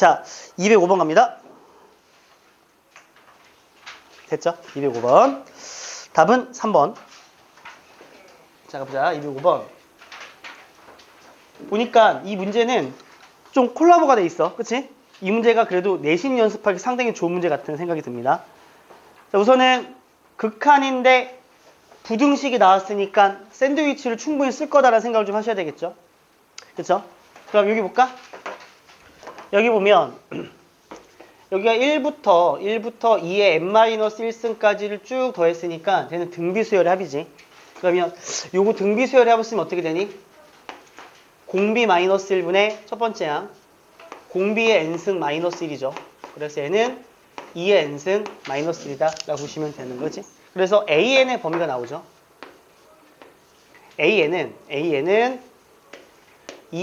자, 205번 갑니다. 됐죠? 205번. 답은 3번. 자, 가보자. 205번. 보니까 이 문제는 좀 콜라보가 돼 있어. 그치? 이 문제가 그래도 내신 연습하기 상당히 좋은 문제 같은 생각이 듭니다. 자, 우선은 극한인데 부등식이 나왔으니까 샌드위치를 충분히 쓸 거다라는 생각을 좀 하셔야 되겠죠? 그쵸? 그럼 여기 볼까? 여기 보면 여기가 1부터 2의 n-1승까지를 쭉 더했으니까 걔는 등비수열의 합이지. 그러면 요거 등비수열의 합을 쓰면 어떻게 되니? 공비 마이너스 1분의 첫 번째 항 공비의 n승 마이너스 1이죠. 그래서 얘는 2의 n승 마이너스 1이다 라고 보시면 되는 거지. 그래서 AN의 범위가 나오죠. AN은 2의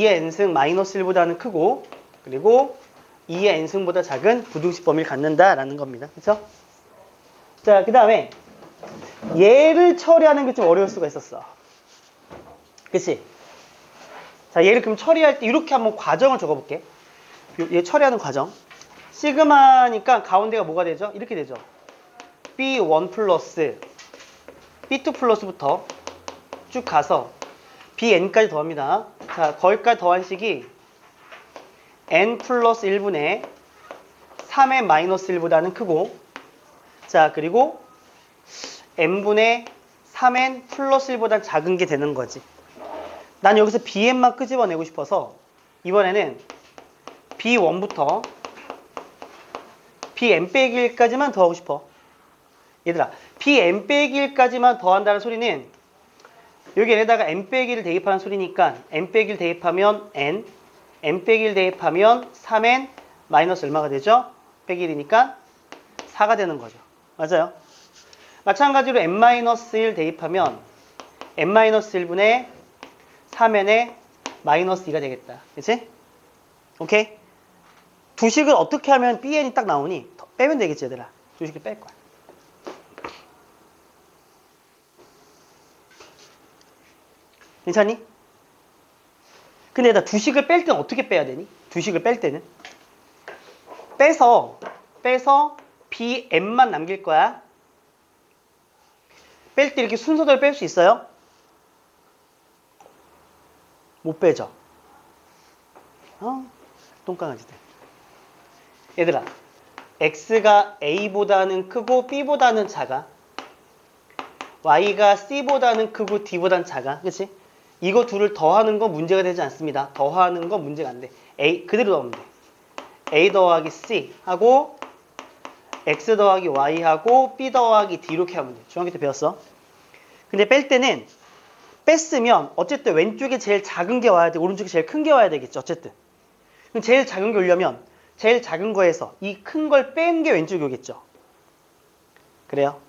n승 마이너스 1보다는 크고 그리고 2의 n승보다 작은 부등식 범위를 갖는다라는 겁니다. 그렇죠? 자, 그 다음에 얘를 처리하는 게 좀 어려울 수가 있었어. 그치? 자, 얘를 그럼 처리할 때 이렇게 한번 과정을 적어볼게. 얘 처리하는 과정. 시그마니까 가운데가 뭐가 되죠? 이렇게 되죠. B1 플러스 B2 플러스부터 쭉 가서 BN까지 더합니다. 자, 거기까지 더한 식이 N 플러스 1분의 3N 마이너스 1보다는 크고 자, 그리고 N분의 3N 플러스 1보다 작은 게 되는 거지. 난 여기서 BN만 끄집어내고 싶어서 이번에는 B1부터 BN 빼기 1까지만 더하고 싶어. 얘들아, BN 빼기 1까지만 더한다는 소리는 여기 N에다가 N 빼기 1을 대입하는 소리니까 N 빼기 1 대입하면 N 빼기 1 대입하면 3N 마이너스 얼마가 되죠? 빼기 1이니까 4가 되는 거죠. 맞아요? 마찬가지로 N-1 대입하면 N-1분의 3N의 마이너스 2가 되겠다. 그치? 오케이? 두 식을 어떻게 하면 BN이 딱 나오니? 빼면 되겠지, 얘들아. 두 식을 뺄 거야. 괜찮니? 근데 나 두 식을 뺄 때는 어떻게 빼야 되니? 두 식을 뺄 때는? 빼서 BN만 남길 거야. 뺄 때 이렇게 순서대로 뺄 수 있어요? 못 빼죠? 똥강아지들. 얘들아, X가 A보다는 크고 B보다는 작아. Y가 C보다는 크고 D보다는 작아. 그치? 이거 둘을 더하는 건 문제가 되지 않습니다. 더하는 건 문제가 안 돼. A 그대로 넣으면 돼. A 더하기 C 하고 X 더하기 Y 하고 B 더하기 D 이렇게 하면 돼. 중학교 때 배웠어. 근데 뺄 때는 뺐으면 어쨌든 왼쪽에 제일 작은 게 와야 돼. 오른쪽에 제일 큰 게 와야 되겠죠. 어쨌든. 그럼 제일 작은 게 오려면 제일 작은 거에서 이 큰 걸 뺀 게 왼쪽이 오겠죠. 그래요?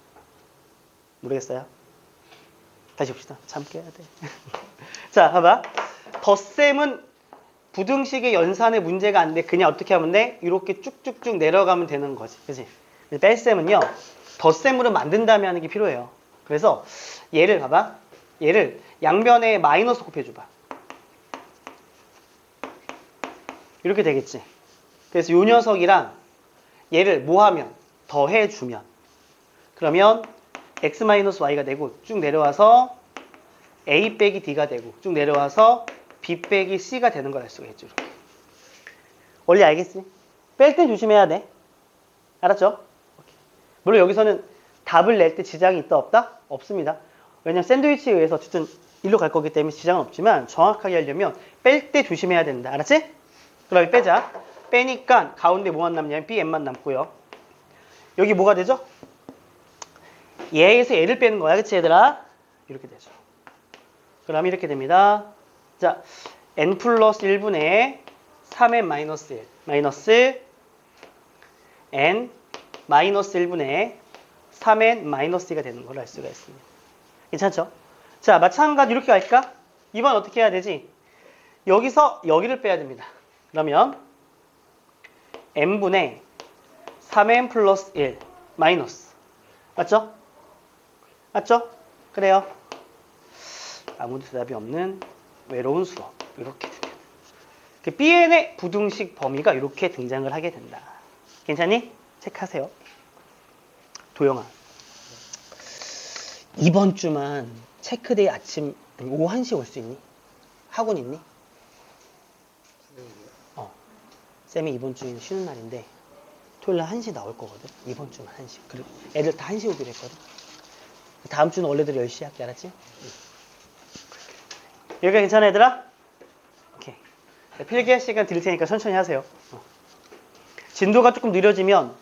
모르겠어요? 다시 봅시다. 참 깨야 돼. 자, 봐봐. 덧셈은 부등식의 연산의 문제가 안 돼. 그냥 어떻게 하면 돼? 이렇게 쭉쭉쭉 내려가면 되는 거지. 그치? 뺄셈은요. 덧셈으로 만든 다음에 하는 게 필요해요. 그래서 얘를 봐봐. 얘를 양변에 마이너스 곱해줘봐. 이렇게 되겠지. 그래서 요 녀석이랑 얘를 뭐 하면? 더해주면. 그러면 x-y가 되고 쭉 내려와서 a 빼기 d가 되고 쭉 내려와서 b 빼기 c가 되는 걸 알 수가 있죠. 이렇게. 원리 알겠지? 뺄 때 조심해야 돼. 알았죠? 물론 여기서는 답을 낼 때 지장이 있다 없다? 없습니다. 왜냐면 샌드위치에 의해서 어쨌든 일로 갈 거기 때문에 지장은 없지만 정확하게 하려면 뺄 때 조심해야 된다. 알았지? 그럼 빼자. 빼니까 가운데 뭐만 남냐면 BN만 남고요. 여기 뭐가 되죠? 얘에서 얘를 빼는 거야. 그치 얘들아? 이렇게 되죠. 그럼 이렇게 됩니다. 자, n 플러스 1분의 3n 마이너스 1 마이너스 n 마이너스 1분의 3n 마이너스 2가 되는 걸 알 수가 있습니다. 괜찮죠? 자, 마찬가지 이렇게 갈까? 이번 어떻게 해야 되지? 여기서 여기를 빼야 됩니다. 그러면 n분의 3n 플러스 1 마이너스 맞죠? 맞죠? 그래요. 아무도 대답이 없는 외로운 수업 이렇게 됩니다. 그 Bn의 부등식 범위가 이렇게 등장을 하게 된다. 괜찮니? 체크하세요. 도영아. 이번 주만 체크데이 아침 오후 1시에 올 수 있니? 학원 있니? 쌤이 이번 주에는 쉬는 날인데 토요일 날 1시 나올 거거든. 이번 주만 1시. 그리고 애들 다 1시 오기로 했거든. 다음 주는 원래대로 10시에 할게. 알았지? 여기가 괜찮아 얘들아? 오케이. 필기할 시간 드릴 테니까 천천히 하세요. 진도가 조금 느려지면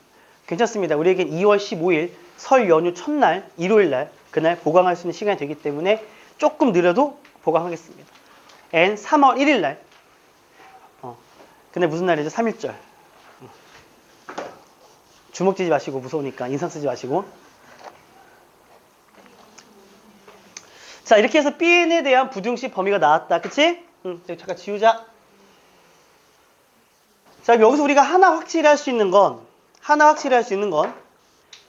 괜찮습니다. 우리에겐 2월 15일 설 연휴 첫날 일요일 날 그날 보강할 수 있는 시간이 되기 때문에 조금 느려도 보강하겠습니다. N 3월 1일 날 근데 무슨 날이죠? 3.1절. 주먹 쥐지 마시고 무서우니까 인상 쓰지 마시고. 자 이렇게 해서 Bn에 대한 부등식 범위가 나왔다. 그치? 여기 잠깐 지우자. 자 여기서 우리가 하나 확실히 할 수 있는 건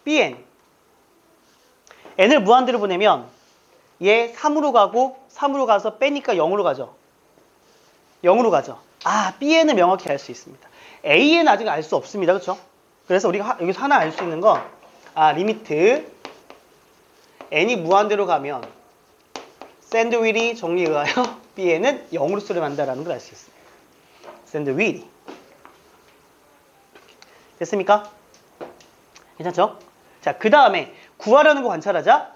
Bn n을 무한대로 보내면 얘 3으로 가고 3으로 가서 빼니까 0으로 가죠. 0으로 가죠. 아 Bn을 명확히 알 수 있습니다. A는 아직 알 수 없습니다. 그렇죠? 그래서 우리가 여기서 하나 알 수 있는 건 리미트 n이 무한대로 가면 샌드윌이 정리에 의하여 Bn은 0으로 수렴한다라는 걸 알 수 있습니다. 샌드윌이 됐습니까? 괜찮죠? 자, 그 다음에 구하려는 거 관찰하자.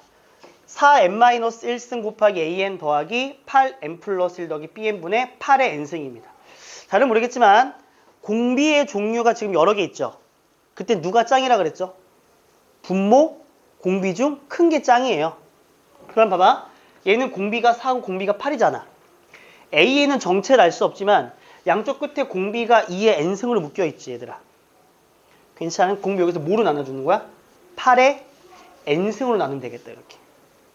4n-1승 곱하기 an 더하기 8n 플러스 1 더하기 bn분의 8의 n승입니다. 잘은 모르겠지만 공비의 종류가 지금 여러 개 있죠. 그때 누가 짱이라 그랬죠? 분모, 공비 중 큰 게 짱이에요. 그럼 봐봐. 얘는 공비가 4고 공비가 8이잖아. a는 정체를 알 수 없지만 양쪽 끝에 공비가 2의 n승으로 묶여있지 얘들아. 괜찮은 공비 여기서 뭐로 나눠주는 거야? 8의 n승으로 나누면 되겠다 이렇게.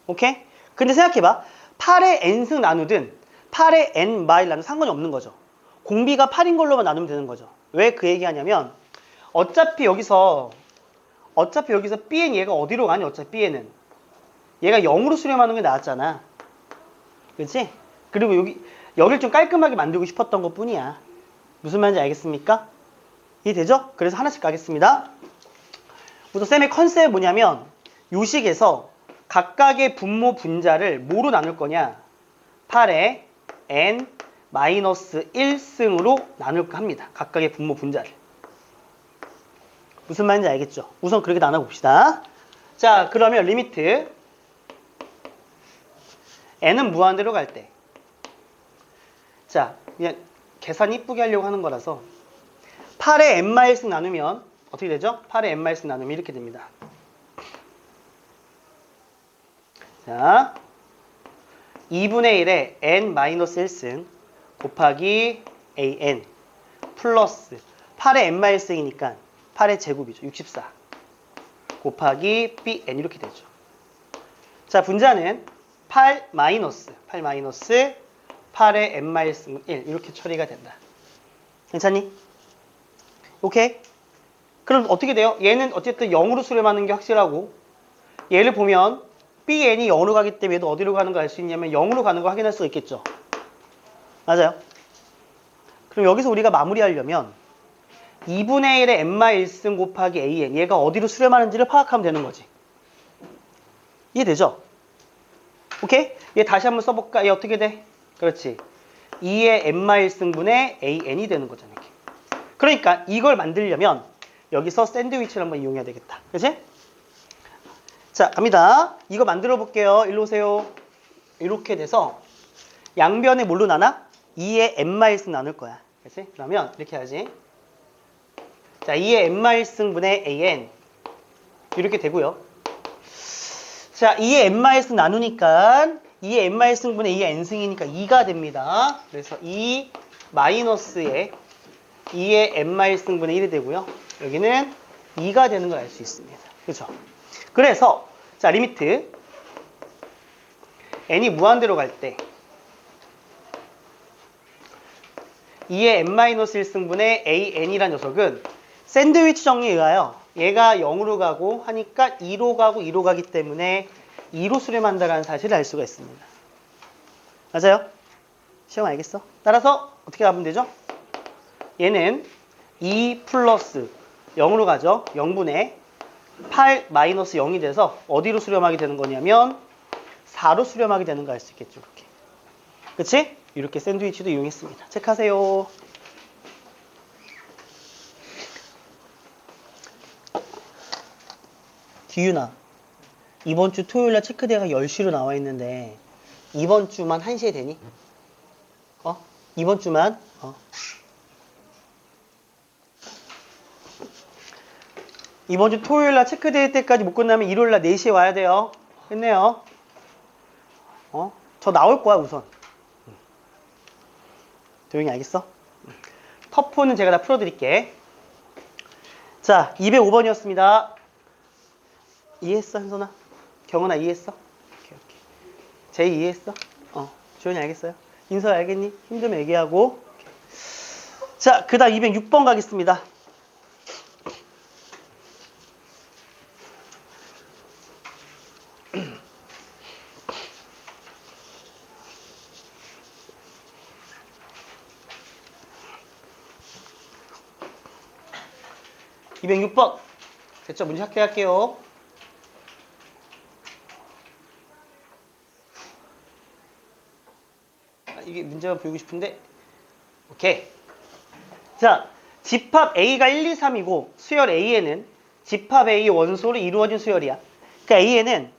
오케이? 근데 생각해봐. 8의 n승 나누든 8의 n 마일 나누든 상관이 없는 거죠. 공비가 8인 걸로만 나누면 되는 거죠. 왜 그 얘기하냐면 어차피 여기서 bn 얘가 어디로 가니? 어차피 bn은 얘가 0으로 수렴하는 게 나왔잖아. 그렇지? 그리고 여길 좀 깔끔하게 만들고 싶었던 것 뿐이야. 무슨 말인지 알겠습니까? 이해되죠? 그래서 하나씩 가겠습니다. 우선 쌤의 컨셉이 뭐냐면 요식에서 각각의 분모 분자를 뭐로 나눌 거냐? 8의 n-1승으로 나눌까 합니다. 각각의 분모 분자를. 무슨 말인지 알겠죠? 우선 그렇게 나눠봅시다. 자, 그러면 리미트 n은 무한대로 갈 때. 자, 그냥 계산 이쁘게 하려고 하는 거라서 8의 n-1승 나누면 어떻게 되죠? 8의 n-1승 나누면 이렇게 됩니다. 자, 2분의 1의 n-1승 곱하기 an 플러스 8의 n-1승이니까 8의 제곱이죠. 64 곱하기 bn 이렇게 되죠. 자, 분자는 8 마이너스 8의 n-1 이렇게 처리가 된다. 괜찮니? 오케이? 그럼 어떻게 돼요? 얘는 어쨌든 0으로 수렴하는 게 확실하고 얘를 보면 bn이 0으로 가기 때문에 얘도 어디로 가는 걸 알 수 있냐면 0으로 가는 걸 확인할 수가 있겠죠. 맞아요? 그럼 여기서 우리가 마무리하려면 2분의 1의 n-1승 곱하기 an 얘가 어디로 수렴하는지를 파악하면 되는 거지. 이해되죠? 오케이? 얘 다시 한번 써볼까? 얘 어떻게 돼? 그렇지. 2의 n-1승분의 an이 되는 거잖아. 이렇게. 그러니까 이걸 만들려면 여기서 샌드위치를 한번 이용해야 되겠다. 그치? 자, 갑니다. 이거 만들어 볼게요. 일로 오세요. 이렇게 돼서 양변에 뭘로 나눠? 2의 n-1승 나눌 거야. 그치? 그러면 이렇게 해야지. 자, 2의 n-1승분의 an 이렇게 되고요. 자, 2의 n-1승 나누니까 2의 n-1승분의 2의 n승이니까 2가 됩니다. 그래서 2 마이너스에 2의 n-1승분의 1이 되고요. 여기는 2가 되는 걸 알 수 있습니다. 그렇죠? 그래서 자, 리미트 n이 무한대로 갈 때 2의 n-1승분의 an이란 녀석은 샌드위치 정리에 의하여 얘가 0으로 가고 하니까 2로 가고 2로 가기 때문에 2로 수렴한다는 사실을 알 수가 있습니다. 맞아요? 시험 알겠어? 따라서 어떻게 가면 되죠? 얘는 2 플러스 0으로 가죠. 0분의 8 마이너스 0이 돼서 어디로 수렴하게 되는 거냐면 4로 수렴하게 되는 거 알 수 있겠죠. 이렇게. 그치? 이렇게 샌드위치도 이용했습니다. 체크하세요. 기윤아, 이번 주 토요일날 체크대가 10시로 나와 있는데 이번 주만 1시에 되니? 이번 주만? 이번 주 토요일날 체크대회 때까지 못 끝나면 일요일날 4시에 와야 돼요. 했네요. 저 나올 거야 우선. 조용히 알겠어? 터프는 제가 다 풀어드릴게. 자, 205번이었습니다. 이해했어, 현선아? 경은아 이해했어? 오케이. 제이 이해했어? 조용히 알겠어요? 인서 알겠니? 힘들면 얘기하고. 오케이. 자, 그 다음 206번 가겠습니다. (206번) 됐죠? 문제 확대할게요. 이게 문제만 보이고 싶은데. 오케이. 자, 집합 A가 1, 2, 3이고 수열 A에는 집합 A 원소로 이루어진 수열이야. 그러니까 A에는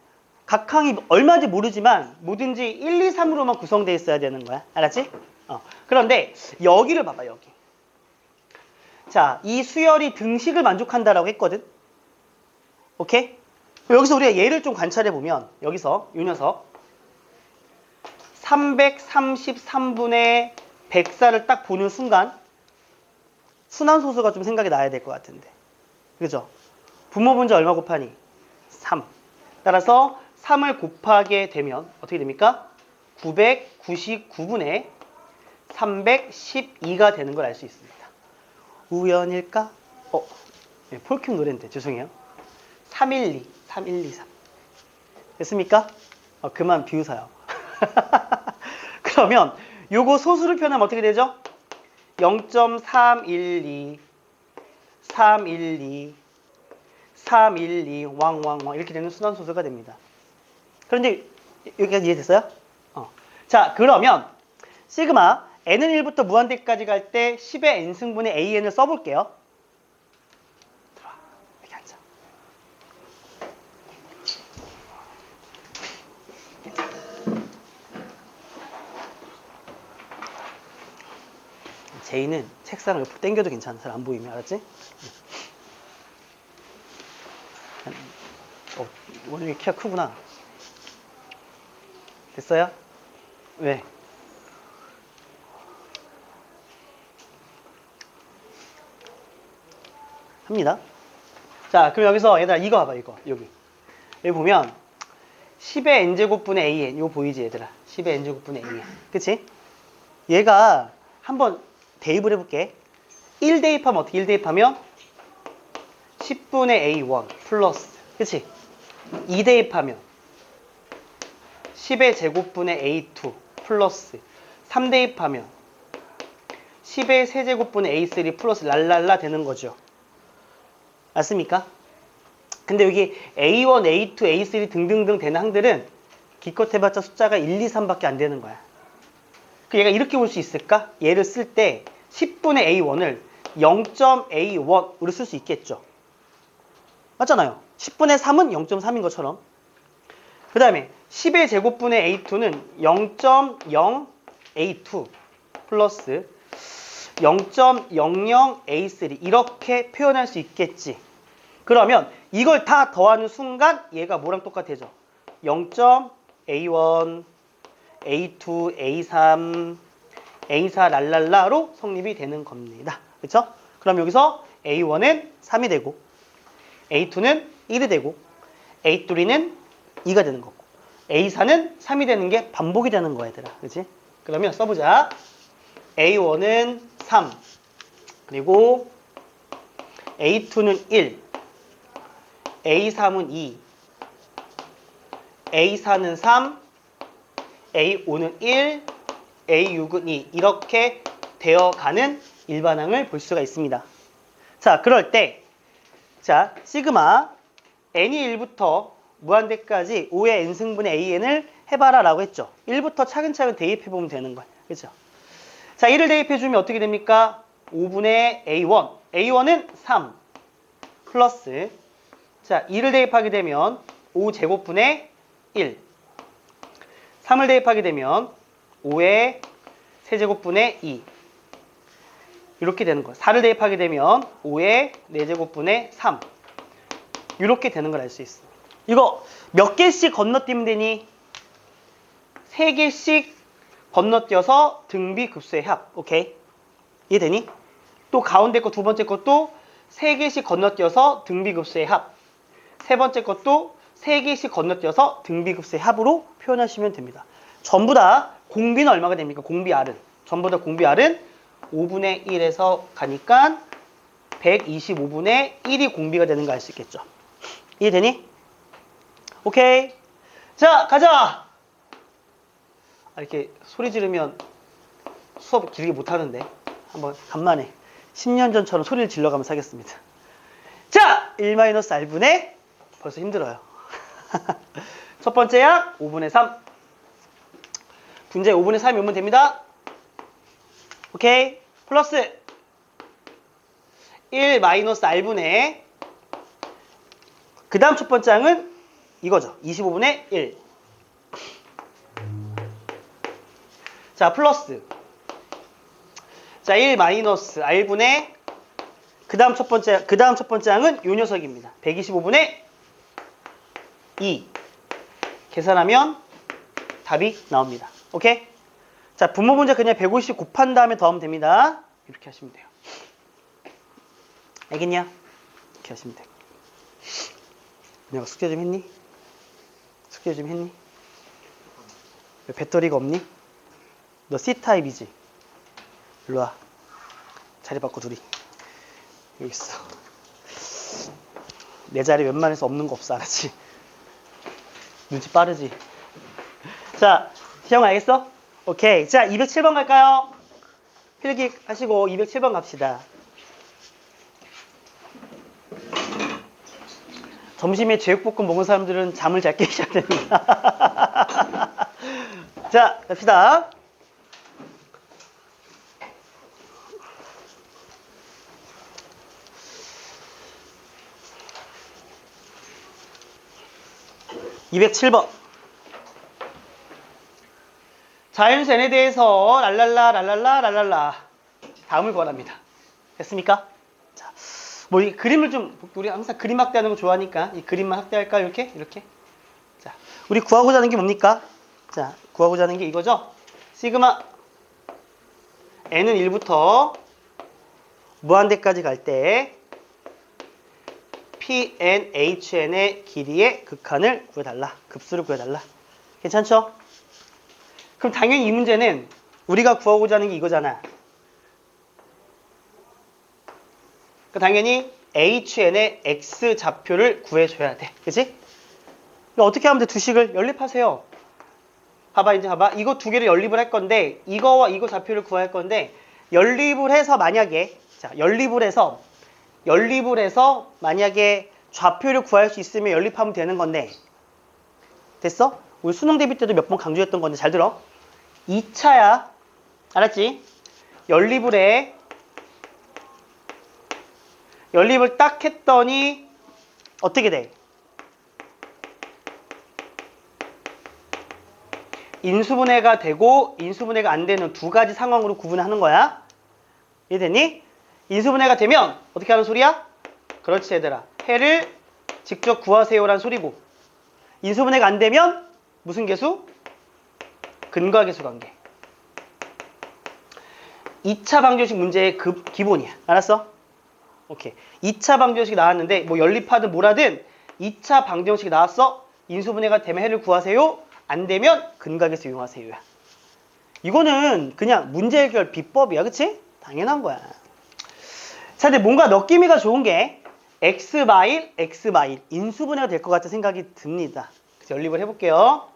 각 항이 얼마인지 모르지만 뭐든지 1, 2, 3으로만 구성되어 있어야 되는 거야. 알았지? 그런데 여기를 봐봐, 여기. 자, 이 수열이 등식을 만족한다라고 했거든. 오케이? 여기서 우리가 얘를 좀 관찰해 보면 여기서 이 녀석 333분의 104를 딱 보는 순간 순환소수가 좀 생각이 나야 될 것 같은데. 그죠? 분모 분자 얼마 곱하니? 3. 따라서 3을 곱하게 되면 어떻게 됩니까? 999분의 312가 되는 걸 알 수 있습니다. 우연일까? 네, 폴킴 노래인데 죄송해요. 312, 3123. 됐습니까? 그만 비웃어요. 그러면 요거 소수를 표현하면 어떻게 되죠? 0.312, 312, 312, 왕왕왕 이렇게 되는 순환소수가 됩니다. 그런데 여기까지 이해됐어요? 자, 그러면 시그마 n은 1부터 무한대까지 갈 때 10의 n승분의 an을 써볼게요. 들어와, 여기 앉아. 제이는 책상을 옆으로 당겨도 괜찮아. 잘 안 보이면. 알았지? 원영이 키가 크구나. 됐어요? 왜? 합니다. 자, 그럼 여기서 얘들아 이거 봐봐, 이거. 여기 보면 10의 n제곱분의 an 이거 보이지 얘들아? 10의 n제곱분의 an. 그치? 얘가 한번 대입을 해볼게. 1 대입하면 어떻게 1 대입하면 10분의 a1 플러스, 그치? 2 대입하면 10의 제곱분의 a2 플러스 3 대입하면 10의 세제곱분의 a3 플러스 랄랄라 되는 거죠. 맞습니까? 근데 여기 A1, A2, A3 등등등 되는 항들은 기껏 해봤자 숫자가 1, 2, 3밖에 안 되는 거야. 그 얘가 이렇게 볼 수 있을까? 얘를 쓸 때 10분의 A1을 0.A1으로 쓸 수 있겠죠. 맞잖아요. 10분의 3은 0.3인 것처럼. 그 다음에 10의 제곱분의 A2는 0.0A2 플러스 0.00A3 이렇게 표현할 수 있겠지. 그러면 이걸 다 더하는 순간 얘가 뭐랑 똑같아져? 0.A1, A2, A3, A4 랄랄라로 성립이 되는 겁니다. 그렇죠? 그럼 여기서 A1은 3이 되고 A2는 1이 되고 A3는 2가 되는 거고 A4는 3이 되는 게 반복이 되는 거야, 얘들아. 그렇지? 그러면 써보자. A1은 3, 그리고 A2는 1, A3은 2, A4는 3, A5는 1, A6은 2 이렇게 되어가는 일반항을 볼 수가 있습니다. 자, 그럴 때 자, 시그마 n이 1부터 무한대까지 5의 n승분의 an을 해봐라 라고 했죠. 1부터 차근차근 대입해보면 되는 거야. 그렇죠? 자, 1을 대입해주면 어떻게 됩니까? 5분의 a1. a1은 3 플러스 자, 2를 대입하게 되면 5제곱분의 1. 3을 대입하게 되면 5의 세제곱분의 2. 이렇게 되는 거야. 4를 대입하게 되면 5의 4제곱분의 3. 이렇게 되는 걸 알 수 있어. 이거 몇 개씩 건너뛰면 되니? 3개씩 건너뛰어서 등비급수의 합. 오케이? 이해되니? 또 가운데 거 두 번째 것도 3개씩 건너뛰어서 등비급수의 합. 세 번째 것도 3개씩 건너뛰어서 등비급수의 합으로 표현하시면 됩니다. 전부 다 공비는 얼마가 됩니까? 공비 R은. 전부 다 공비 R은 5분의 1에서 가니까 125분의 1이 공비가 되는 거 알 수 있겠죠. 이해되니? 오케이. 자, 가자! 이렇게 소리 지르면 수업 길게 못하는데 한번 간만에 10년 전처럼 소리를 질러가면서 하겠습니다. 자! 1-R분의 벌써 힘들어요. 첫 번째 약 5분의 3. 분자에 5분의 3이 오면 됩니다. 오케이. 플러스 1-R분의 그 다음 첫 번째 항은 이거죠. 25분의 1. 자, 플러스 자, 1-R분의 그 다음 첫 번째 항은 요 녀석입니다. 125분의 2. 계산하면 답이 나옵니다. 오케이? 자, 분모 문제 그냥 150 곱한 다음에 더하면 됩니다. 이렇게 하시면 돼요. 알겠냐? 이렇게 하시면 돼요. 내가 숙제 좀 했니? 숙제 좀 했니? 왜 배터리가 없니? 너 C타입이지? 일로 와. 자리 바꿔 둘이. 여기 있어. 내 자리 웬만해서 없는 거 없어. 알았지? 눈치 빠르지? 자, 시영 알겠어? 오케이. 자, 207번 갈까요? 필기 하시고 207번 갑시다. 점심에 제육볶음 먹은 사람들은 잠을 잘 깨셔야 됩니다. 자, 갑시다. (207번) 자연수에 대해서 랄랄라 다음을 구하랍니다. 됐습니까? 자, 뭐 이 그림을 좀 우리 항상 그림 확대하는 거 좋아하니까 이 그림만 확대할까요? 이렇게. 자, 우리 구하고자 하는 게 뭡니까? 자, 구하고자 하는 게 이거죠. 시그마 n은 1부터 무한대까지 갈 때 PNHN의 길이의 극한을 구해달라. 급수를 구해달라. 괜찮죠? 그럼 당연히 이 문제는 우리가 구하고자 하는 게 이거잖아. 그러니까 당연히 HN의 X 좌표를 구해줘야 돼. 그치? 어떻게 하면 돼? 두 식을 연립하세요. 봐봐, 이제 봐봐. 이거 두 개를 연립을 할 건데, 이거와 이거 좌표를 구할 건데, 연립을 해서 만약에, 자, 연립을 해서 만약에 좌표를 구할 수 있으면 연립하면 되는 건데, 됐어? 우리 수능 대비 때도 몇 번 강조했던 건데, 잘 들어. 2차야. 알았지? 연립을 딱 했더니, 어떻게 돼? 인수분해가 되고 인수분해가 안 되는 두 가지 상황으로 구분하는 거야. 이해됐니? 인수분해가 되면 어떻게 하는 소리야? 그렇지 얘들아. 해를 직접 구하세요란 소리고, 인수분해가 안 되면 무슨 계수? 근과계수 관계. 2차 방정식 문제의 기본이야. 알았어? 오케이. 2차 방정식이 나왔는데 뭐 연립하든 뭐라든 2차 방정식이 나왔어. 인수분해가 되면 해를 구하세요. 안 되면 근각에서 이용하세요야. 이거는 그냥 문제 해결 비법이야. 그치? 당연한 거야. 자, 근데 뭔가 느낌이가 좋은 게 x 마일 인수분해가 될 것 같은 생각이 듭니다. 그래서 연립을 해볼게요.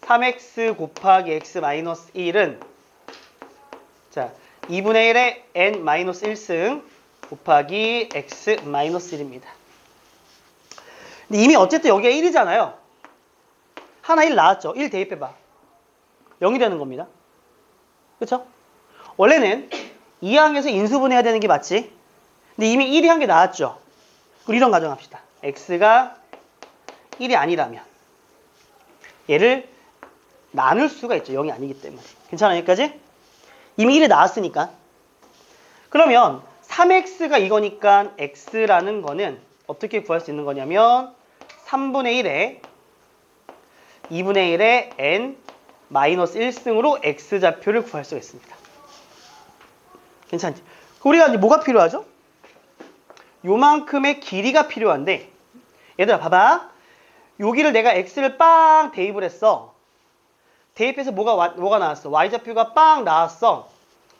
3x 곱하기 x 마이너스 1은 자, 2분의 1의 n-1승 곱하기 x-1입니다. 근데 이미 어쨌든 여기가 1이잖아요. 하나 1 나왔죠. 1 대입해봐. 0이 되는 겁니다. 그쵸? 원래는 2항에서 인수분해해야 되는 게 맞지? 근데 이미 1이 한 개 나왔죠. 그리고 이런 가정합시다. x가 1이 아니라면 얘를 나눌 수가 있죠. 0이 아니기 때문에. 괜찮아요? 여기까지? 이미 1이 나왔으니까. 그러면 3x가 이거니까 x라는 거는 어떻게 구할 수 있는 거냐면 3분의 1에 2분의 1의 n-1승으로 x좌표를 구할 수가 있습니다. 괜찮지? 우리가 이제 뭐가 필요하죠? 요만큼의 길이가 필요한데 얘들아 봐봐. 여기를 내가 x를 빵 대입을 했어. 대입해서 뭐가 나왔어? y좌표가 빵 나왔어.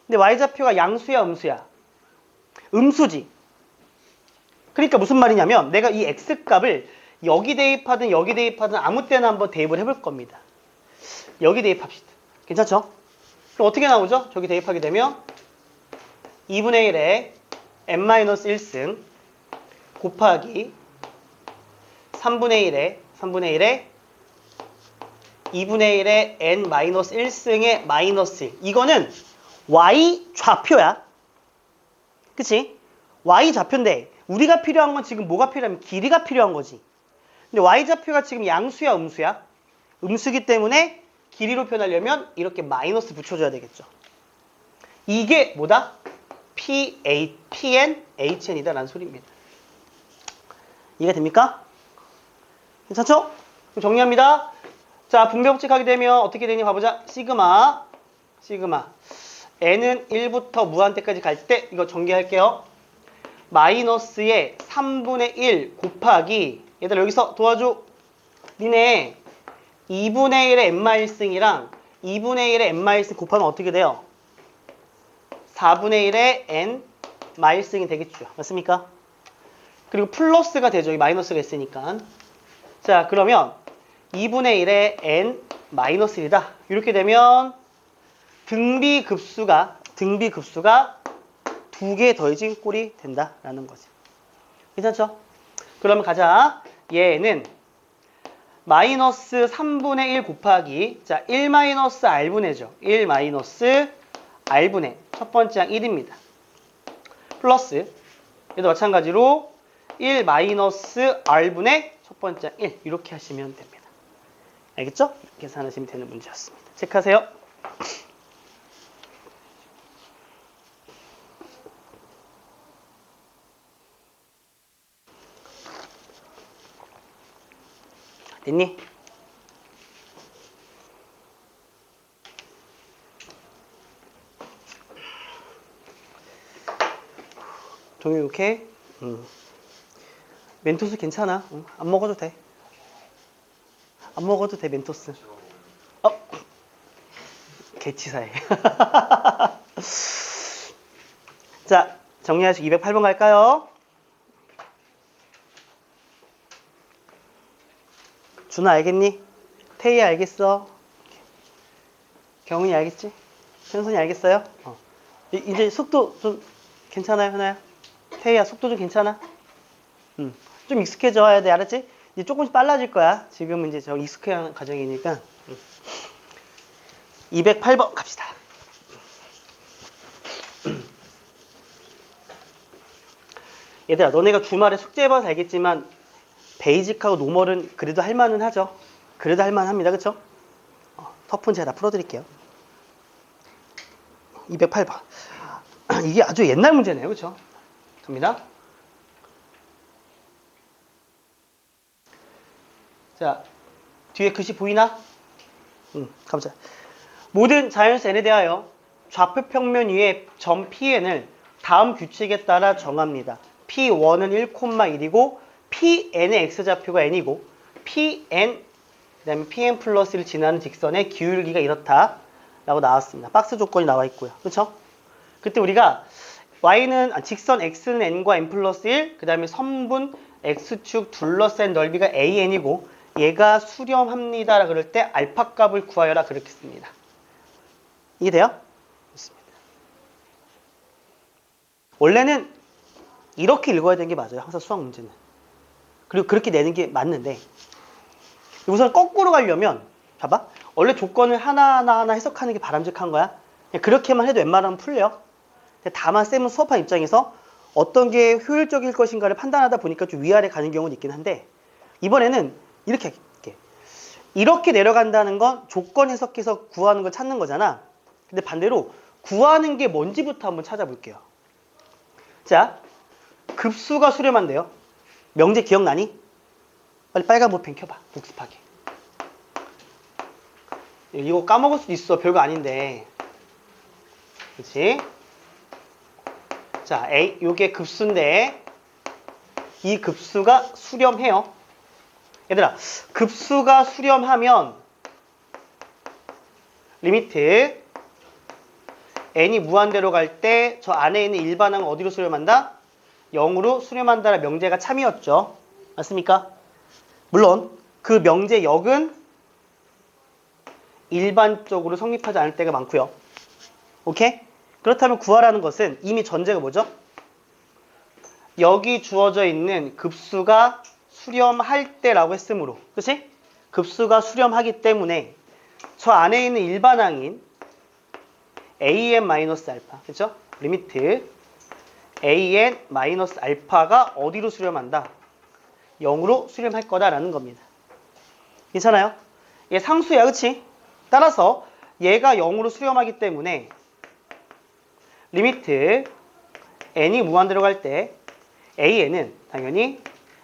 근데 y좌표가 양수야 음수야? 음수지. 그러니까 무슨 말이냐면 내가 이 x값을 여기 대입하든 여기 대입하든 아무 때나 한번 대입을 해볼 겁니다. 여기 대입합시다. 괜찮죠? 그럼 어떻게 나오죠? 저기 대입하게 되면 2분의 1에 n-1승 곱하기 3분의 1에 2분의 1의 n-1승의 마이너스 1. 이거는 y 좌표야. 그치? y 좌표인데 우리가 필요한 건 지금 뭐가 필요하면 길이가 필요한 거지. 근데 y 좌표가 지금 양수야 음수야? 음수기 때문에 길이로 표현하려면 이렇게 마이너스 붙여줘야 되겠죠. 이게 뭐다? PNHN이다 라는 소리입니다. 이해가 됩니까? 괜찮죠? 그럼 정리합니다. 자, 분배 법칙 하게 되면 어떻게 되니 봐보자. 시그마 n은 1부터 무한대까지 갈 때 이거 전개할게요. 마이너스의 3분의 1 곱하기 얘들아 여기서 도와줘. 니네 2분의 1의 n-1승이랑 2분의 1의 n-1승 곱하면 어떻게 돼요? 4분의 1의 n-1승이 되겠죠. 맞습니까? 그리고 플러스가 되죠. 이 마이너스가 있으니까. 자, 그러면 2분의 1의 n-1이다. 이렇게 되면 등비급수가 2개 더해진 꼴이 된다라는 거지. 괜찮죠? 그러면 가자. 얘는 마이너스 3분의 1 곱하기 자 1-r분의죠. 1-r분의 첫 번째 항 1입니다. 플러스 얘도 마찬가지로 1-r분의 첫 번째 항 1 이렇게 하시면 됩니다. 알겠죠? 이렇게 계산하시면 되는 문제였습니다. 체크하세요. 됐니? 종이 이렇게 멘토스 괜찮아. 안 먹어도 돼. 안 먹어도 돼 멘토스. 개치사해. 자, 정리하시고 208번 갈까요? 준아 알겠니? 태희 알겠어? 경훈이 알겠지? 현선이 알겠어요? 이제 속도 좀 괜찮아요, 현아야? 태희야 속도 좀 괜찮아? 좀 익숙해져야 돼, 알았지? 이제 조금씩 빨라질 거야. 지금은 이제 저 익숙해하는 과정이니까. 208번 갑시다. 얘들아, 너네가 주말에 숙제해봐서 알겠지만 베이직하고 노멀은 그래도 할만은 하죠. 그래도 할만합니다. 그쵸? 터프는 제가 다 풀어드릴게요. 208번. 이게 아주 옛날 문제네요. 그쵸? 갑니다. 자, 뒤에 글씨 보이나? 가보자. 모든 자연수 n에 대하여 좌표 평면 위에 점 Pn을 다음 규칙에 따라 정합니다. P1은 1,1이고 Pn의 x좌표가 n이고 Pn 그다음에 Pn 플러스 1을 지나는 직선의 기울기가 이렇다 라고 나왔습니다. 박스 조건이 나와 있고요. 그렇죠? 그때 우리가 직선 x는 n과 n 플러스 1 그 다음에 선분 x축 둘러싼 넓이가 an이고 얘가 수렴합니다 라 그럴 때 알파 값을 구하여라 그렇게 씁니다. 이해돼요? 좋습니다. 원래는 이렇게 읽어야 되는 게 맞아요. 항상 수학 문제는. 그리고 그렇게 내는 게 맞는데 우선 거꾸로 가려면 봐봐. 원래 조건을 하나하나 해석하는 게 바람직한 거야. 그냥 그렇게만 해도 웬만하면 풀려. 다만 쌤은 수업한 입장에서 어떤 게 효율적일 것인가를 판단하다 보니까 좀 위아래 가는 경우는 있긴 한데 이번에는 이렇게 할게. 이렇게 내려간다는 건 조건 해석해서 구하는 걸 찾는 거잖아. 근데 반대로 구하는 게 뭔지부터 한번 찾아볼게요. 자, 급수가 수렴한대요. 명제 기억나니? 빨리 빨간 볼펜 켜봐. 복습하게. 이거 까먹을 수도 있어. 별거 아닌데. 그렇지? 자, A, 요게 급수인데 이 급수가 수렴해요. 얘들아, 급수가 수렴하면 리미트 n이 무한대로 갈 때 저 안에 있는 일반항은 어디로 수렴한다? 0으로 수렴한다는 명제가 참이었죠. 맞습니까? 물론 그 명제역은 일반적으로 성립하지 않을 때가 많고요. 오케이? 그렇다면 구하라는 것은 이미 전제가 뭐죠? 여기 주어져 있는 급수가 수렴할 때라고 했으므로, 그치? 급수가 수렴하기 때문에 저 안에 있는 일반항인 an-알파, 그쵸? 리미트 an-알파가 어디로 수렴한다? 0으로 수렴할 거다라는 겁니다. 괜찮아요? 얘 상수야, 그치? 따라서 얘가 0으로 수렴하기 때문에 리미트 n이 무한대로 갈 때 an은 당연히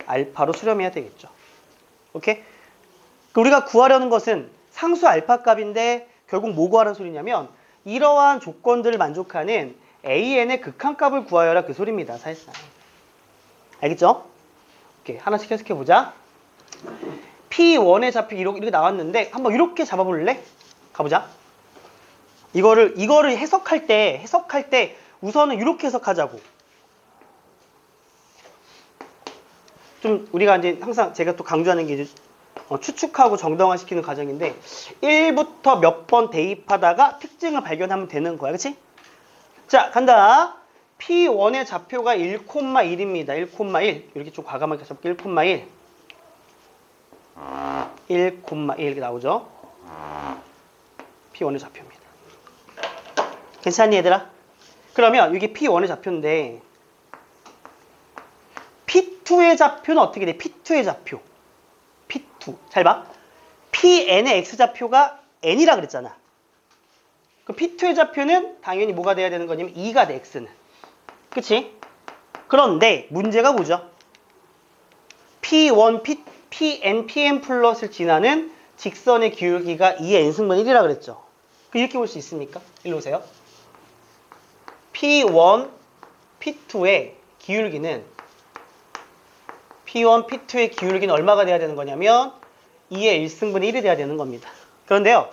알파로 수렴해야 되겠죠. 오케이? 우리가 구하려는 것은 상수 알파 값인데 결국 뭐 구하라는 소리냐면 이러한 조건들을 만족하는 an의 극한값을 구하여라 그 소리입니다. 사실상. 알겠죠? 오케이. 하나씩 해석해보자. P1의 좌표 이렇게 나왔는데 한번 이렇게 잡아볼래? 가보자. 이거를 해석할 때 우선은 이렇게 해석하자고. 좀 우리가 이제 항상 제가 또 강조하는 게 이제 추측하고 정당화시키는 과정인데 1부터 몇 번 대입하다가 특징을 발견하면 되는 거야. 그치? 자, 간다. P1의 좌표가 1,1입니다. 1,1. 이렇게 좀 과감하게 잡을게. 1,1. 1,1 이렇게 나오죠? P1의 좌표입니다. 괜찮니 얘들아? 그러면 이게 P1의 좌표인데 P2의 좌표는 어떻게 돼? P2의 좌표. P2. 잘 봐. Pn의 x좌표가 n이라 그랬잖아. 그럼 P2의 좌표는 당연히 뭐가 돼야 되는 거냐면 2가 돼, x는. 그치? 그런데 문제가 뭐죠? P1, Pn, Pn 플러스를 지나는 직선의 기울기가 2의 n승분 1이라 그랬죠. 이렇게 볼 수 있습니까? 일로 오세요. P1, P2의 기울기는 P1, P2의 기울기는 얼마가 돼야 되는 거냐면 2의 1승분의 1이 돼야 되는 겁니다. 그런데요.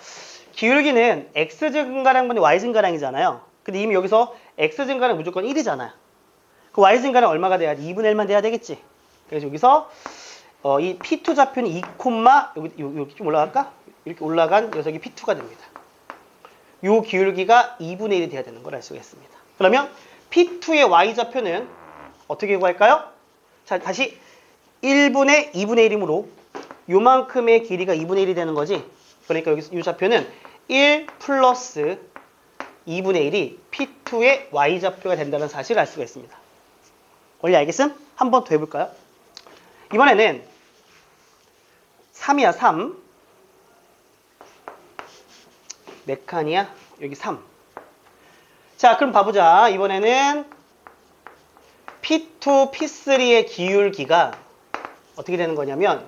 기울기는 x 증가량분의 y 증가량이잖아요. 근데 이미 여기서 x 증가량 무조건 1이잖아요. 그 y 증가량 얼마가 돼야 돼? 2분의 1만 돼야 되겠지. 그래서 여기서 이 P2 좌표는 2, 여기 좀 올라갈까? 이렇게 올라간 녀석이 P2가 됩니다. 요 기울기가 2분의 1이 돼야 되는 걸 알 수가 있습니다. 그러면 P2의 y 좌표는 어떻게 구할까요? 자, 다시 1분의 2분의 1이므로 요만큼의 길이가 2분의 1이 되는 거지. 그러니까 여기서 이 좌표는 1 플러스 2분의 1이 P2의 y좌표가 된다는 사실을 알 수가 있습니다. 원리 알겠음? 한 번 더 해볼까요? 이번에는 3이야, 3. 몇 칸이야? 여기 3. 자, 그럼 봐보자. 이번에는 P2, P3의 기울기가 어떻게 되는 거냐면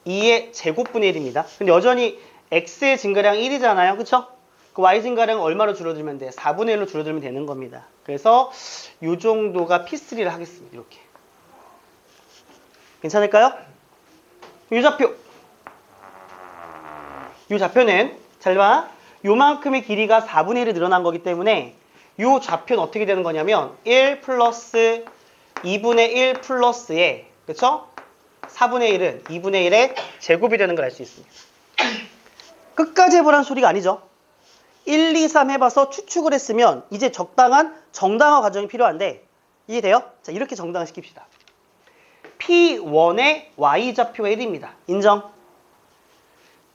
2의 제곱분의 1입니다. 근데 여전히 x의 증가량 1이잖아요. 그쵸? 그 y 증가량은 얼마로 줄어들면 돼? 4분의 1로 줄어들면 되는 겁니다. 그래서 이 정도가 P3를 하겠습니다. 이렇게. 괜찮을까요? 이 좌표. 이 좌표는 잘 봐. 요만큼의 길이가 4분의 1이 늘어난 거기 때문에 이 좌표는 어떻게 되는 거냐면 1 플러스 2분의 1 플러스에 그쵸? 4분의 1은 2분의 1의 제곱이 되는 걸 알 수 있습니다. 끝까지 해보라는 소리가 아니죠. 1, 2, 3 해봐서 추측을 했으면 이제 적당한 정당화 과정이 필요한데 이해돼요? 자, 이렇게 정당화 시킵시다. P1의 y좌표가 1입니다. 인정?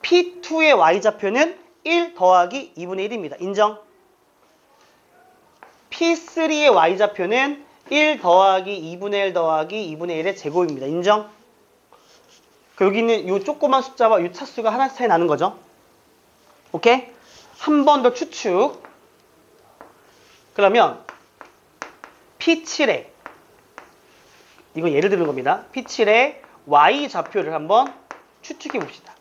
P2의 y좌표는 1 더하기 2분의 1입니다. 인정? P3의 y좌표는 1 더하기 2분의 1 더하기 2분의 1의 제곱입니다. 인정? 여기 있는 이 조그만 숫자와 이 차수가 하나씩 차이 나는 거죠. 오케이? 한 번 더 추측. 그러면 P7에 이건 예를 드는 겁니다. P7의 y좌표를 한번 추측해 봅시다.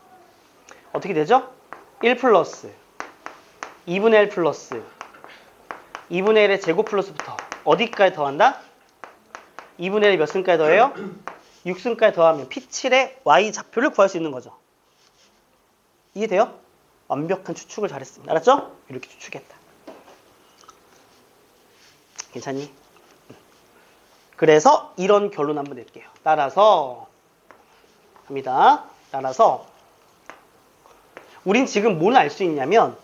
어떻게 되죠? 1 플러스 2분의 1 플러스 2분의 1의 제곱 플러스부터 어디까지 더한다? 2분의 1이 몇 승까지 더해요? 6승까지 더하면 P7의 y좌표를 구할 수 있는 거죠. 이해돼요? 완벽한 추측을 잘했습니다. 알았죠? 이렇게 추측했다. 괜찮니? 그래서 이런 결론 한번 낼게요. 따라서 합니다. 따라서 우린 지금 뭘 알 수 있냐면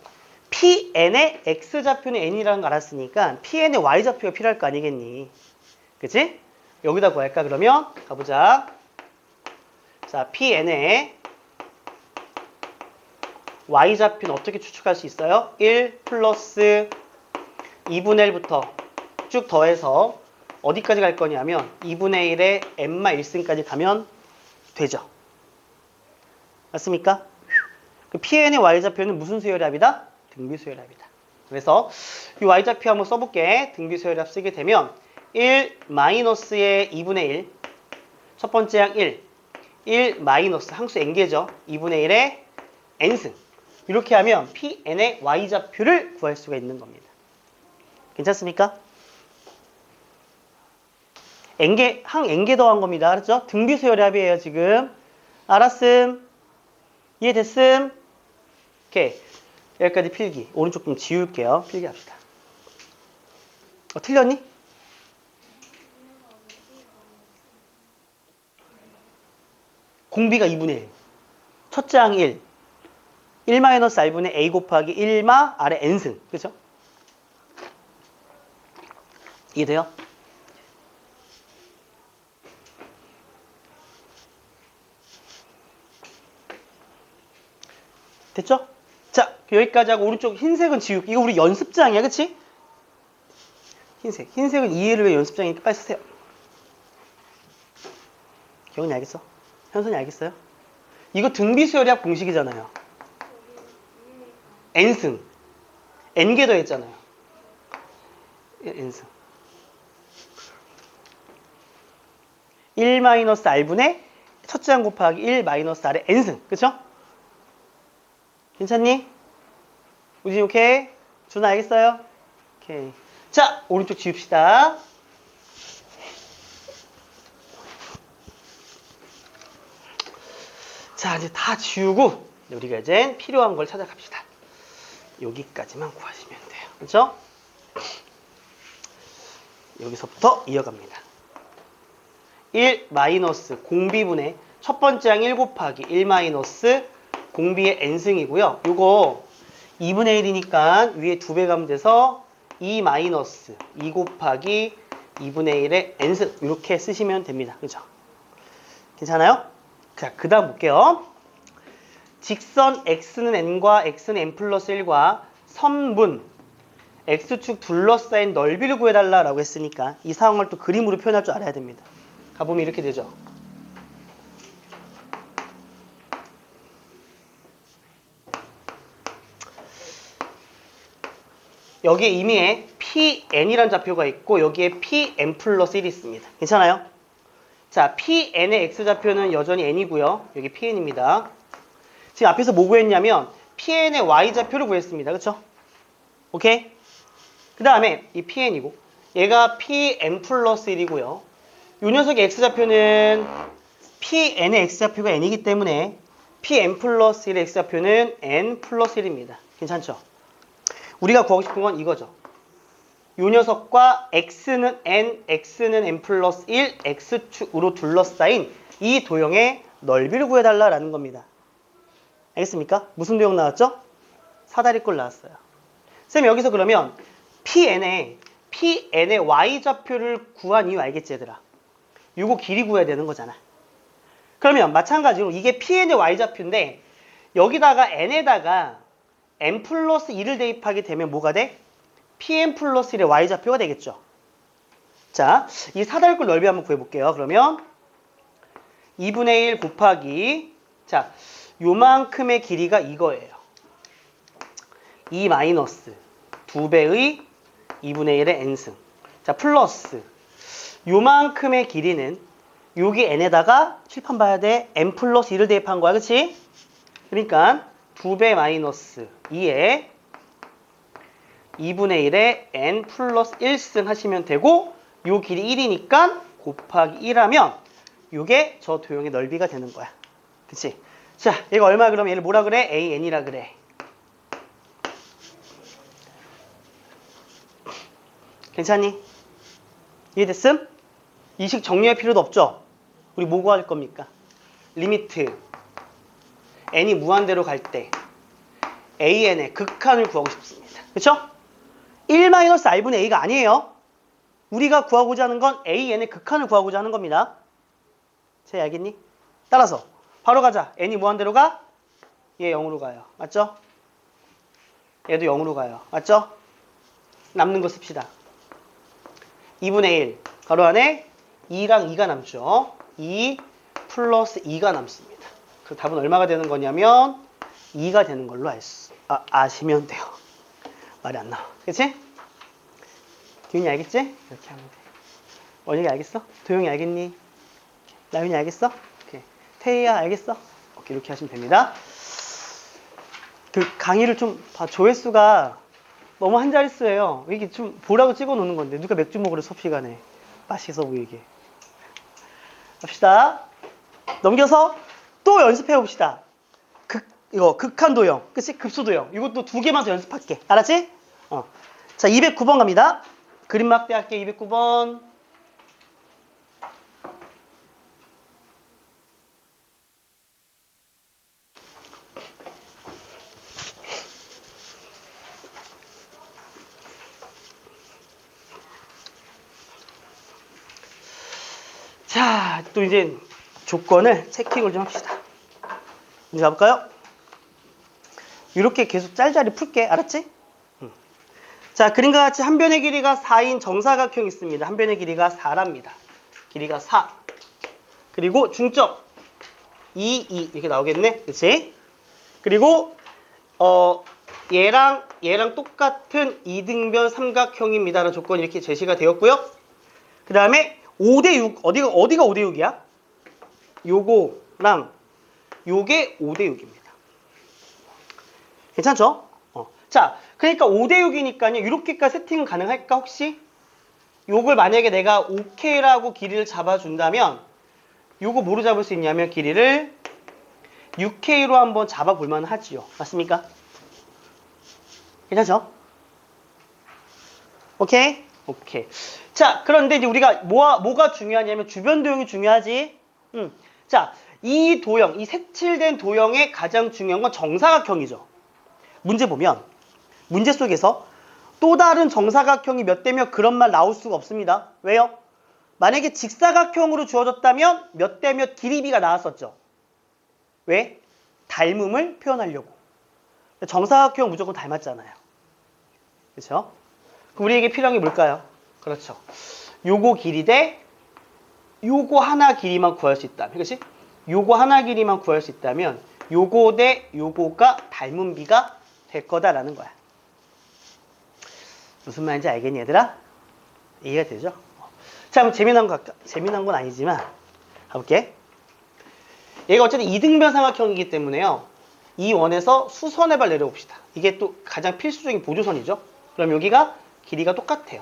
Pn의 x좌표는 n이라는 거 알았으니까 Pn의 y좌표가 필요할 거 아니겠니? 그치? 여기다 구할까 그러면? 가보자. 자, Pn의 y좌표는 어떻게 추측할 수 있어요? 1 플러스 2분의 1부터 쭉 더해서 어디까지 갈 거냐면 2분의 1에 n마 1승까지 가면 되죠. 맞습니까? 그 Pn의 y좌표는 무슨 수열합이다? 등비수열합이다. 그래서 이 y좌표 한번 써볼게. 등비수열합 쓰게 되면 1 마이너스의 2분의 1 첫 번째 항 1 마이너스 항수 n개죠. 2분의 1의 n승 이렇게 하면 Pn의 y좌표를 구할 수가 있는 겁니다. 괜찮습니까? n개, 항 n개 더한 겁니다. 알았죠? 등비수열합이에요 지금. 알았음? 이해됐음? 오케이. 여기까지 필기. 오른쪽 좀 지울게요. 필기합시다. 틀렸니? 공비가 2분의 1. 첫째 항 1. 1-r분의 a 곱하기 1마 r의 n승. 그죠? 이해돼요? 됐죠? 자, 여기까지 하고 오른쪽 흰색은 지우기. 이거 우리 연습장이야, 그치? 흰색. 흰색은 이해를 왜 연습장이니까 빨리 쓰세요. 기억이 알겠어? 현선이 알겠어요? 이거 등비수열합 공식이잖아요. n승. n개 더했잖아요. n승. 1-r분의 첫째 항 곱하기 1-r의 n승. 그쵸? 괜찮니? 우진 오케이? 준아 알겠어요? 오케이. 자, 오른쪽 지웁시다. 자, 이제 다 지우고 우리가 이제 필요한 걸 찾아갑시다. 여기까지만 구하시면 돼요. 그렇죠? 여기서부터 이어갑니다. 1 마이너스 공비분의 첫 번째 항 1 곱하기 1 마이너스 공비의 n승이고요. 요거 2분의 1이니까 위에 2배 가면 돼서 2 마이너스 2 곱하기 2분의 1의 n승 이렇게 쓰시면 됩니다. 그죠? 괜찮아요? 자, 그 다음 볼게요. 직선 x는 n과 x는 n 플러스 1과 선분 x축 둘러싸인 넓이를 구해달라고 했으니까 이 상황을 또 그림으로 표현할 줄 알아야 됩니다. 가보면 이렇게 되죠. 여기에 이미에 Pn이라는 좌표가 있고 여기에 Pn 플러스 1이 있습니다. 괜찮아요? 자, Pn의 x좌표는 여전히 n이고요. 여기 Pn입니다. 지금 앞에서 뭐 구했냐면 Pn의 y좌표를 구했습니다. 그쵸? 오케이? 그 다음에 이 Pn이고 얘가 Pn 플러스 1이고요. 요 녀석의 x좌표는 Pn의 x좌표가 n이기 때문에 Pn 플러스 1의 x좌표는 n 플러스 1입니다. 괜찮죠? 우리가 구하고 싶은 건 이거죠. 요 녀석과 x는 n 플러스 1, x축으로 둘러싸인 이 도형의 넓이를 구해달라라는 겁니다. 알겠습니까? 무슨 도형 나왔죠? 사다리꼴 나왔어요. 쌤 여기서 그러면 PN의 Y좌표를 구한 이유 알겠지 얘들아? 요거 길이 구해야 되는 거잖아. 그러면 마찬가지로 이게 PN의 Y좌표인데 여기다가 N에다가 N 플러스 2를 대입하게 되면 뭐가 돼? PN 플러스 1의 Y좌표가 되겠죠. 자, 이 사다리꼴 넓이 한번 구해볼게요. 그러면 2분의 1 곱하기 자, 요만큼의 길이가 이거예요. 2 마이너스 2배의 2분의 1의 n승. 자, 플러스 요만큼의 길이는 여기 n에다가 칠판 봐야 돼. n 플러스 2를 대입한 거야. 그치? 그러니까 2배 마이너스 2에 2분의 1에 n 플러스 1승 하시면 되고 요 길이 1이니까 곱하기 1하면 요게 저 도형의 넓이가 되는 거야. 그치? 자, 얘가 얼마 그러면 얘를 뭐라 그래? AN이라 그래. 괜찮니? 이해됐음? 이식 정리할 필요도 없죠? 우리 뭐 구할 겁니까? 리미트 n이 무한대로 갈 때 AN의 극한을 구하고 싶습니다. 그쵸? 1-r분의 a가 아니에요. 우리가 구하고자 하는 건 AN의 극한을 구하고자 하는 겁니다. 쟤 알겠니? 따라서 바로 가자. n이 무한대로 가? 얘 0으로 가요. 맞죠? 얘도 0으로 가요. 맞죠? 남는 거 씁시다. 2분의 1 가로 안에 2랑 2가 남죠. 2 플러스 2가 남습니다. 그 답은 얼마가 되는 거냐면 2가 되는 걸로 아시면 돼요. 말이 안 나와. 그치? 기훈이 알겠지? 이렇게 하면 돼. 원영이 알겠어? 도영이 알겠니? 나윤이 알겠어? 오케이. 태희야 알겠어? 오케이, 이렇게 하시면 됩니다. 그 강의를 좀 봐. 조회수가 너무 한 자릿수예요. 이게 좀 보라고 찍어 놓는 건데 누가 맥주 먹으래 수업 시간에. 맛있어 보이게. 갑시다. 넘겨서 또 연습해 봅시다. 이거 극한 도형. 그치? 급수 도형. 이것도 2개만 더 연습할게. 알았지? 자, 209번 갑니다. 그림 막대 할게. 209번. 자, 또 이제 조건을 체킹을 좀 합시다. 이제 가볼까요? 이렇게 계속 짤짤이 풀게. 알았지? 자, 그림과 같이 한 변의 길이가 4인 정사각형이 있습니다. 한 변의 길이가 4랍니다. 길이가 4. 그리고 중점 2, 2 이렇게 나오겠네. 그치? 그리고 얘랑 똑같은 이등변 삼각형입니다. 라는 조건이 이렇게 제시가 되었고요. 그 다음에 5대6 어디가 5대6이야? 요거랑 요게 5대6입니다. 괜찮죠? 자, 그러니까 5대6이니까요. 이렇게까지 세팅은 가능할까 혹시? 요걸 만약에 내가 5K라고 길이를 잡아준다면 요거 뭐로 잡을 수 있냐면 길이를 6K로 한번 잡아볼 만하지요. 맞습니까? 괜찮죠? 오케이? 오케이. 자, 그런데 이제 우리가 뭐가 중요하냐면 주변 도형이 중요하지. 자, 이 도형, 이 색칠된 도형의 가장 중요한 건 정사각형이죠. 문제 보면 문제 속에서 또 다른 정사각형이 몇 대 몇 그런 말 나올 수가 없습니다. 왜요? 만약에 직사각형으로 주어졌다면 몇 대 몇 길이비가 나왔었죠. 왜? 닮음을 표현하려고. 정사각형 무조건 닮았잖아요. 그렇죠? 그럼 우리에게 필요한 게 뭘까요? 그렇죠. 요거 길이 대 요거 하나 길이만 구할 수 있다면, 그렇지? 요거 하나 길이만 구할 수 있다면 요거 대 요거가 닮은 비가 될 거다라는 거야. 무슨 말인지 알겠니, 얘들아? 이해가 되죠? 자, 그럼 재미난 건 아니지만 가볼게. 얘가 어쨌든 이등변 삼각형이기 때문에요. 이 원에서 수선의 발 내려봅시다. 이게 또 가장 필수적인 보조선이죠. 그럼 여기가 길이가 똑같아요.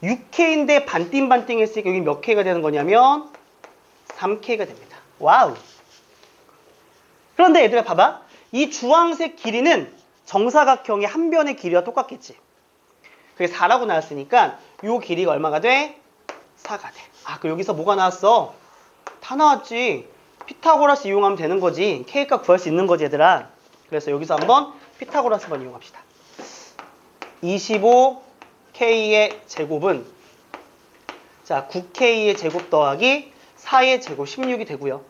6K인데 반띵 했으니까 여기 몇 K가 되는 거냐면 3K가 됩니다. 와우. 그런데 얘들아 봐봐. 이 주황색 길이는 정사각형의 한 변의 길이와 똑같겠지. 그게 4라고 나왔으니까 이 길이가 얼마가 돼? 4가 돼. 아, 그 여기서 뭐가 나왔어? 다 나왔지. 피타고라스 이용하면 되는 거지. K값 구할 수 있는 거지, 얘들아. 그래서 여기서 한번 피타고라스 번 이용합시다. 25K의 제곱은 자 9K의 제곱 더하기 4의 제곱 16이 되고요.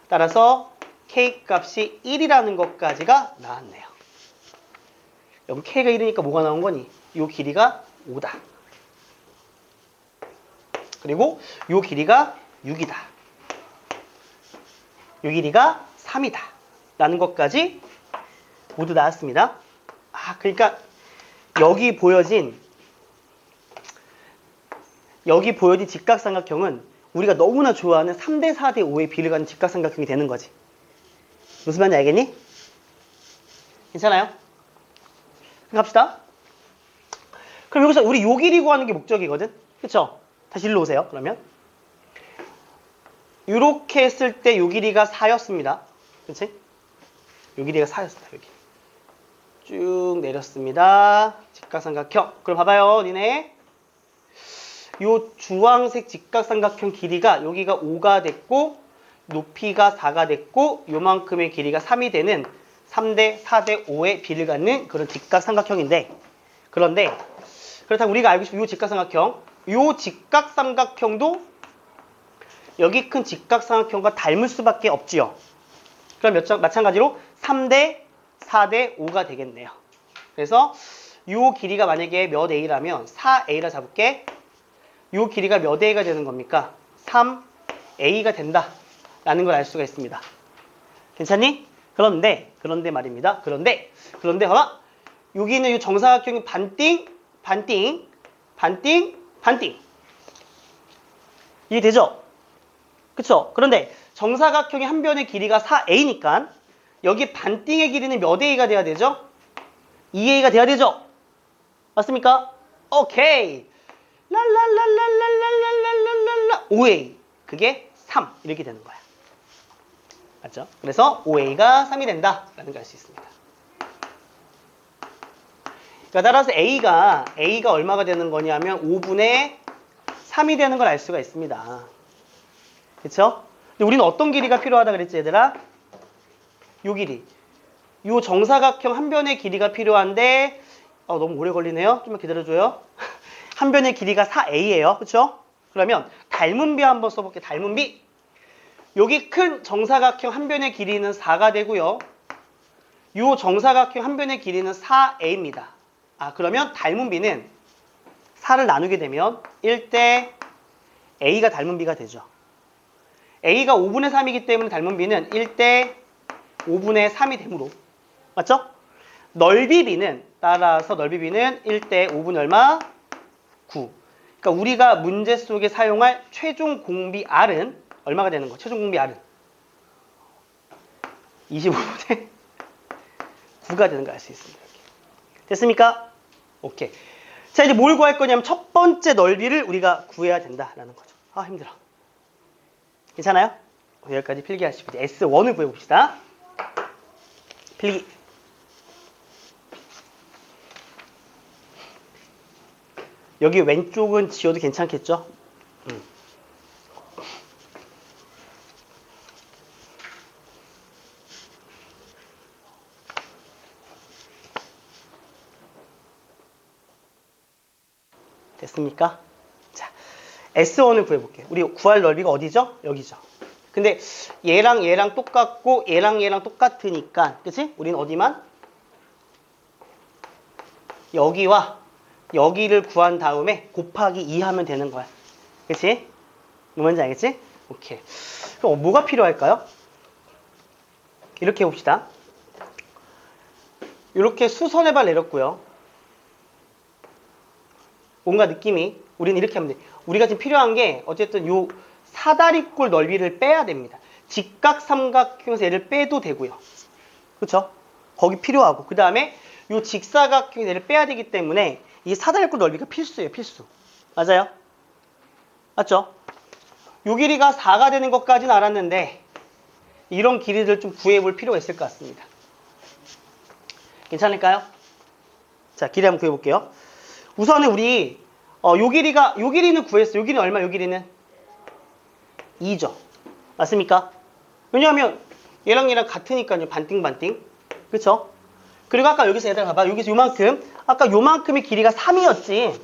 따라서 K 값이 1이라는 것까지가 나왔네요. 여기 K가 1이니까 뭐가 나온 거니? 이 길이가 5다. 그리고 이 길이가 6이다. 이 길이가 3이다. 라는 것까지 모두 나왔습니다. 그러니까 여기 보여진 직각삼각형은 우리가 너무나 좋아하는 3대 4대 5의 비를 가는 직각삼각형이 되는 거지. 무슨 말인지 알겠니? 괜찮아요? 갑시다. 그럼 여기서 우리 요 길이 구하는 게 목적이거든? 그쵸? 다시 일로 오세요. 그러면 이렇게 했을 때 요 길이가 4였습니다. 그치? 요 길이가 4였습니다. 여기 쭉 내렸습니다. 직각삼각형. 그럼 봐봐요. 니네 요 주황색 직각삼각형 길이가 여기가 5가 됐고 높이가 4가 됐고 요만큼의 길이가 3이 되는 3대 4대 5의 비를 갖는 그런 직각삼각형인데, 그런데 그렇다면 우리가 알고 싶은 요 직각삼각형, 요 직각삼각형도 여기 큰 직각삼각형과 닮을 수밖에 없지요. 그럼 마찬가지로 3대 4대 5가 되겠네요. 그래서 요 길이가 만약에 몇 A라면 4A라 잡을게. 요 길이가 몇 A가 되는 겁니까? 3A가 된다 라는 걸 알 수가 있습니다. 괜찮니? 그런데 말입니다. 그런데 봐봐. 여기 있는 이 정사각형이 반띵 이해되죠? 그쵸? 그런데 정사각형의 한 변의 길이가 4A니까 여기 반띵의 길이는 몇 A가 돼야 되죠? 2A가 돼야 되죠? 맞습니까? 오케이. 랄랄랄랄랄랄랄랄랄라 5A. 그게 3 이렇게 되는 거야. 맞죠? 그래서 5A가 3이 된다라는 걸 알 수 있습니다. 그러니까 따라서 A가 얼마가 되는 거냐면 5분의 3이 되는 걸 알 수가 있습니다. 그쵸? 근데 우리는 어떤 길이가 필요하다 그랬지 얘들아? 요 길이. 요 정사각형 한 변의 길이가 필요한데 너무 오래 걸리네요. 좀만 기다려줘요. 한 변의 길이가 4A예요. 그쵸? 그러면 닮은 비 한번 써볼게요. 닮은 비. 여기 큰 정사각형 한 변의 길이는 4가 되고요. 요 정사각형 한 변의 길이는 4A입니다. 그러면 닮은 비는 4를 나누게 되면 1대 A가 닮은 비가 되죠. A가 5분의 3이기 때문에 닮은 비는 1대 5분의 3이 되므로. 맞죠? 넓이 비는 따라서 넓이 비는 1대 5분의 얼마? 9. 그러니까 우리가 문제 속에 사용할 최종 공비 R은 얼마가 되는 거? 최종 공비 R은 25분의 9가 되는 걸 알 수 있습니다. 이렇게. 됐습니까? 오케이. 자, 이제 뭘 구할 거냐면 첫 번째 넓이를 우리가 구해야 된다라는 거죠. 힘들어. 괜찮아요? 여기까지 필기하시고 이제 S1을 구해봅시다. 필기. 여기 왼쪽은 지워도 괜찮겠죠? 됐습니까? 자, S1을 구해볼게요. 우리 구할 넓이가 어디죠? 여기죠. 근데 얘랑 똑같고 얘랑 똑같으니까, 그치? 우리는 어디만? 여기와 여기를 구한 다음에 곱하기 2 하면 되는 거야. 그치? 뭔지 알겠지? 오케이. 그럼 뭐가 필요할까요? 이렇게 해봅시다. 이렇게 수선의 발 내렸고요. 뭔가 느낌이 우리는 이렇게 하면 돼. 우리가 지금 필요한 게 어쨌든 요 사다리꼴 넓이를 빼야 됩니다. 직각삼각형에서 얘를 빼도 되고요. 그렇죠? 거기 필요하고 그 다음에 요 직사각형에서 얘를 빼야 되기 때문에 이 사다리꼴 넓이가 필수예요. 필수. 맞아요? 맞죠? 요 길이가 4가 되는 것까지는 알았는데 이런 길이를 좀 구해볼 필요가 있을 것 같습니다. 괜찮을까요? 자, 길이 한번 구해볼게요. 우선은 우리 요 길이는 구했어요. 요 길이는 얼마? 요 길이는 2죠. 맞습니까? 왜냐하면 얘랑 같으니까요. 반띵. 그쵸? 그리고 아까 여기서 얘들아 봐봐. 여기서 요만큼. 아까 요만큼의 길이가 3이었지.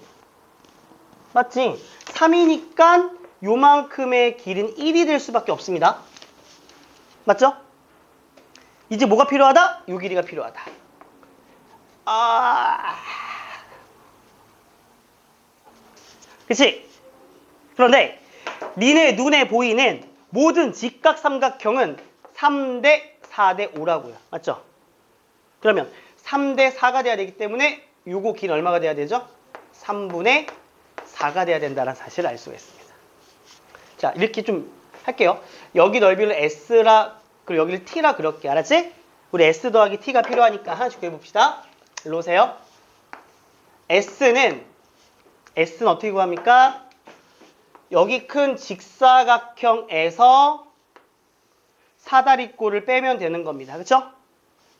맞지? 3이니까 요만큼의 길이는 1이 될 수밖에 없습니다. 맞죠? 이제 뭐가 필요하다? 요 길이가 필요하다. 그치? 그런데 니네 눈에 보이는 모든 직각삼각형은 3대 4대 5라고요. 맞죠? 그러면 3대 4가 돼야 되기 때문에 요거 길 얼마가 돼야 되죠? 3분의 4가 돼야 된다는 사실을 알 수가 있습니다. 자, 이렇게 좀 할게요. 여기 넓이를 S라, 그리고 여기를 T라 그럴게. 알았지? 우리 S 더하기 T가 필요하니까 하나씩 구해봅시다. 일로 오세요. S는 어떻게 구합니까? 여기 큰 직사각형에서 사다리꼴을 빼면 되는 겁니다. 그쵸?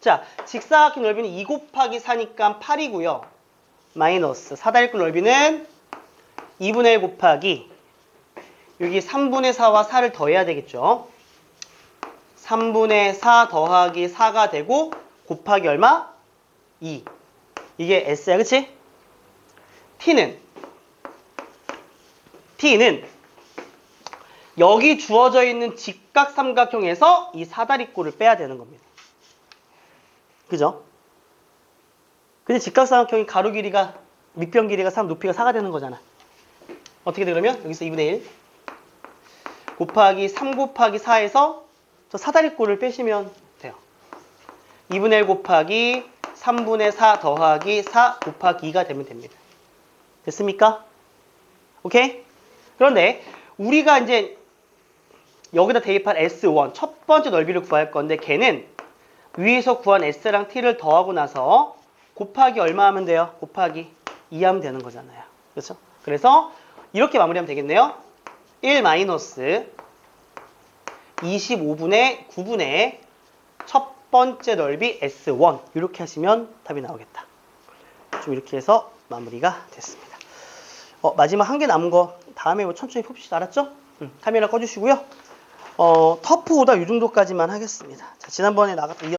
자, 직사각형 넓이는 2 곱하기 4니까 8이고요. 마이너스 사다리꼴 넓이는 2분의 1 곱하기 여기 3분의 4와 4를 더해야 되겠죠. 3분의 4 더하기 4가 되고 곱하기 얼마? 2. 이게 S야. 그치? T는 여기 주어져 있는 직각삼각형에서 이 사다리꼴을 빼야 되는 겁니다. 그죠? 근데 직각삼각형이 가로 길이가 밑변 길이가 3, 높이가 4가 되는 거잖아. 어떻게 돼 그러면? 여기서 2분의 1 곱하기 3 곱하기 4에서 저 사다리꼴을 빼시면 돼요. 2분의 1 곱하기 3분의 4 더하기 4 곱하기 2가 되면 됩니다. 됐습니까? 오케이? 그런데 우리가 이제 여기다 대입할 S1 첫 번째 넓이를 구할 건데 걔는 위에서 구한 S랑 T를 더하고 나서 곱하기 얼마 하면 돼요? 곱하기 2 하면 되는 거잖아요. 그렇죠? 그래서 이렇게 마무리하면 되겠네요. 1 마이너스 25분의 9분의 첫 번째 넓이 S1 이렇게 하시면 답이 나오겠다. 좀 이렇게 해서 마무리가 됐습니다. 마지막 한 개 남은 거 다음에 뭐 천천히 풉시다. 알았죠? 카메라 꺼주시고요. 터프보다 이 정도까지만 하겠습니다. 자, 지난번에 나갔던